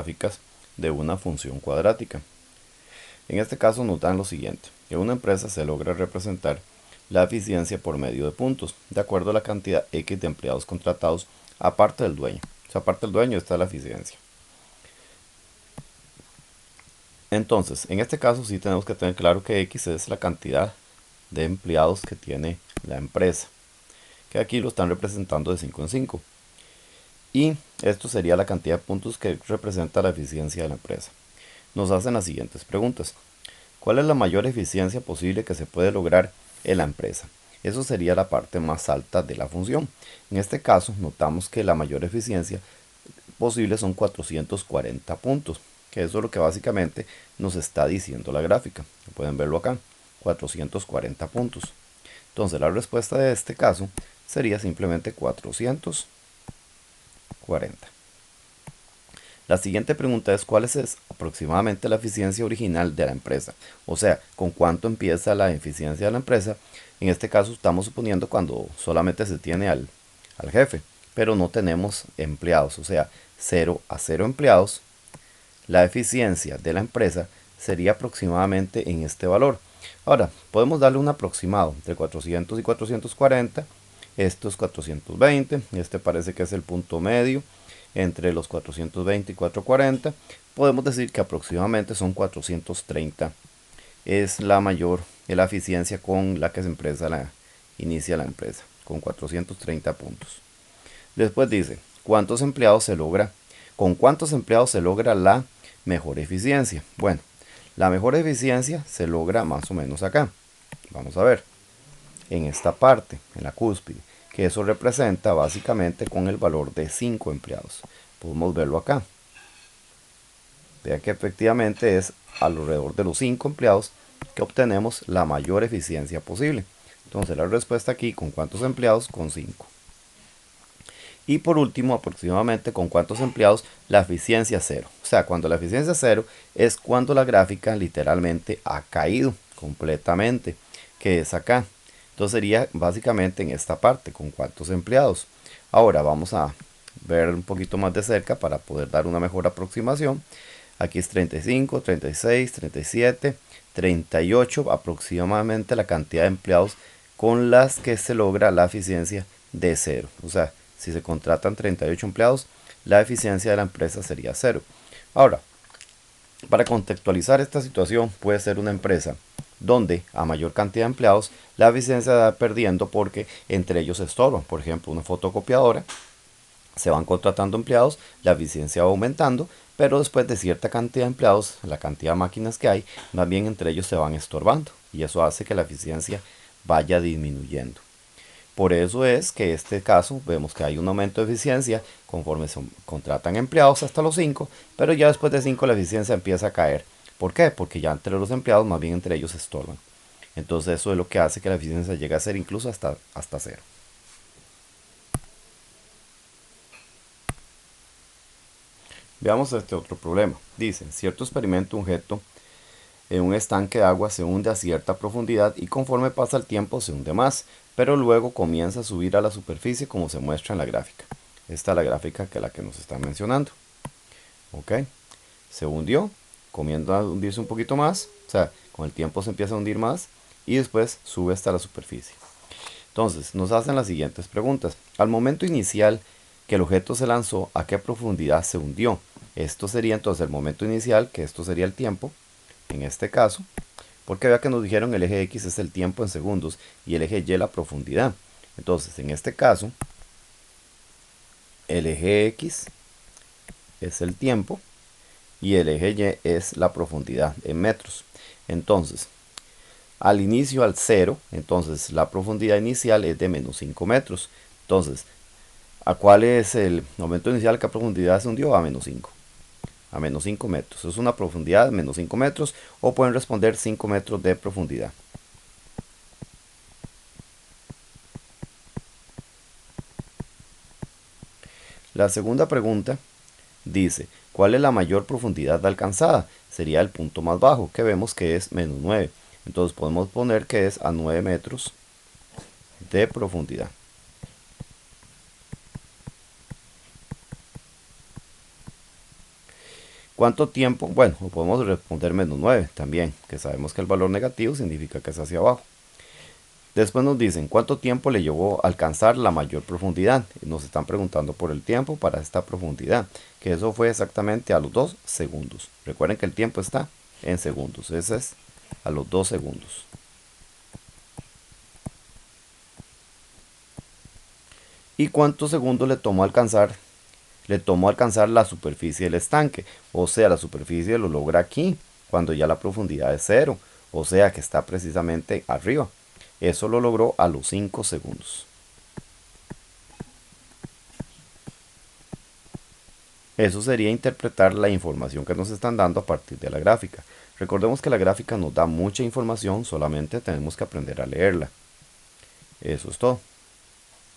gráficas de una función cuadrática. En este caso nos dan lo siguiente: en una empresa se logra representar la eficiencia por medio de puntos, de acuerdo a la cantidad X de empleados contratados aparte del dueño. O sea, aparte del dueño está la eficiencia. Entonces, en este caso sí tenemos que tener claro que X es la cantidad de empleados que tiene la empresa, que aquí lo están representando de 5 en 5. Y esto sería la cantidad de puntos que representa la eficiencia de la empresa. Nos hacen las siguientes preguntas: ¿cuál es la mayor eficiencia posible que se puede lograr en la empresa? Eso sería la parte más alta de la función. En este caso, notamos que la mayor eficiencia posible son 440 puntos, que eso es lo que básicamente nos está diciendo la gráfica. Pueden verlo acá, 440 puntos. Entonces la respuesta de este caso sería simplemente 440. La siguiente pregunta es: ¿cuál es aproximadamente la eficiencia original de la empresa? O sea, ¿con cuánto empieza la eficiencia de la empresa? En este caso estamos suponiendo cuando solamente se tiene al jefe, pero no tenemos empleados, o sea, 0 a 0 empleados. La eficiencia de la empresa sería aproximadamente en este valor. Ahora, podemos darle un aproximado entre 400 y 440. Esto es 420, este parece que es el punto medio entre los 420 y 440. Podemos decir que aproximadamente son 430. Es la mayor, es la eficiencia con la que inicia la empresa, con 430 puntos. Después dice: ¿cuántos empleados se logra? ¿Con cuántos empleados se logra la mejor eficiencia? Bueno, la mejor eficiencia se logra más o menos acá. Vamos a ver, en esta parte, en la cúspide, que eso representa básicamente con el valor de 5 empleados. Podemos verlo acá. Vea que efectivamente es alrededor de los 5 empleados que obtenemos la mayor eficiencia posible. Entonces la respuesta aquí: ¿con cuántos empleados? Con 5. Y por último, aproximadamente con cuántos empleados, la eficiencia 0. O sea, cuando la eficiencia 0 es cuando la gráfica literalmente ha caído completamente, que es acá. Entonces sería básicamente en esta parte, con cuántos empleados. Ahora vamos a ver un poquito más de cerca para poder dar una mejor aproximación. Aquí es 35, 36, 37, 38 aproximadamente la cantidad de empleados con las que se logra la eficiencia de 0. O sea, si se contratan 38 empleados, la eficiencia de la empresa sería 0. Ahora, para contextualizar esta situación, puede ser una empresa donde a mayor cantidad de empleados la eficiencia va perdiendo porque entre ellos se estorban. Por ejemplo, una fotocopiadora, se van contratando empleados, la eficiencia va aumentando, pero después de cierta cantidad de empleados, la cantidad de máquinas que hay, más bien entre ellos se van estorbando y eso hace que la eficiencia vaya disminuyendo. Por eso es que en este caso vemos que hay un aumento de eficiencia conforme se contratan empleados hasta los 5, pero ya después de 5 la eficiencia empieza a caer. ¿Por qué? Porque ya entre los empleados más bien entre ellos se estorban. Entonces eso es lo que hace que la eficiencia llegue a ser incluso hasta 0. Veamos este otro problema. Dice: cierto experimento, un objeto en un estanque de agua se hunde a cierta profundidad y conforme pasa el tiempo se hunde más, pero luego comienza a subir a la superficie como se muestra en la gráfica. Esta es la gráfica que la que nos está mencionando. Ok, se hundió, comienza a hundirse un poquito más, o sea, con el tiempo se empieza a hundir más y después sube hasta la superficie. Entonces, nos hacen las siguientes preguntas. Al momento inicial que el objeto se lanzó, ¿a qué profundidad se hundió? Esto sería entonces el momento inicial, que esto sería el tiempo, en este caso, porque vea que nos dijeron el eje X es el tiempo en segundos y el eje Y la profundidad. Entonces, en este caso, el eje X es el tiempo y el eje Y es la profundidad en metros. Entonces, al inicio, al 0, entonces la profundidad inicial es de menos 5 metros. Entonces, ¿a cuál es el momento inicial? ¿Qué profundidad se hundió? A menos 5. A menos 5 metros. Es una profundidad de menos 5 metros o pueden responder 5 metros de profundidad. La segunda pregunta dice: ¿cuál es la mayor profundidad alcanzada? Sería el punto más bajo, que vemos que es menos 9. Entonces podemos poner que es a 9 metros de profundidad. ¿Cuánto tiempo? Bueno, o podemos responder -9 también, que sabemos que el valor negativo significa que es hacia abajo. Después nos dicen cuánto tiempo le llevó a alcanzar la mayor profundidad. Nos están preguntando por el tiempo para esta profundidad, que eso fue exactamente a los 2 segundos. Recuerden que el tiempo está en segundos, ese es a los 2 segundos. ¿Y cuántos segundos le tomó alcanzar? Le tomó alcanzar la superficie del estanque, o sea, la superficie lo logra aquí, cuando ya la profundidad es 0, o sea que está precisamente arriba. Eso lo logró a los 5 segundos. Eso sería interpretar la información que nos están dando a partir de la gráfica. Recordemos que la gráfica nos da mucha información, solamente tenemos que aprender a leerla. Eso es todo.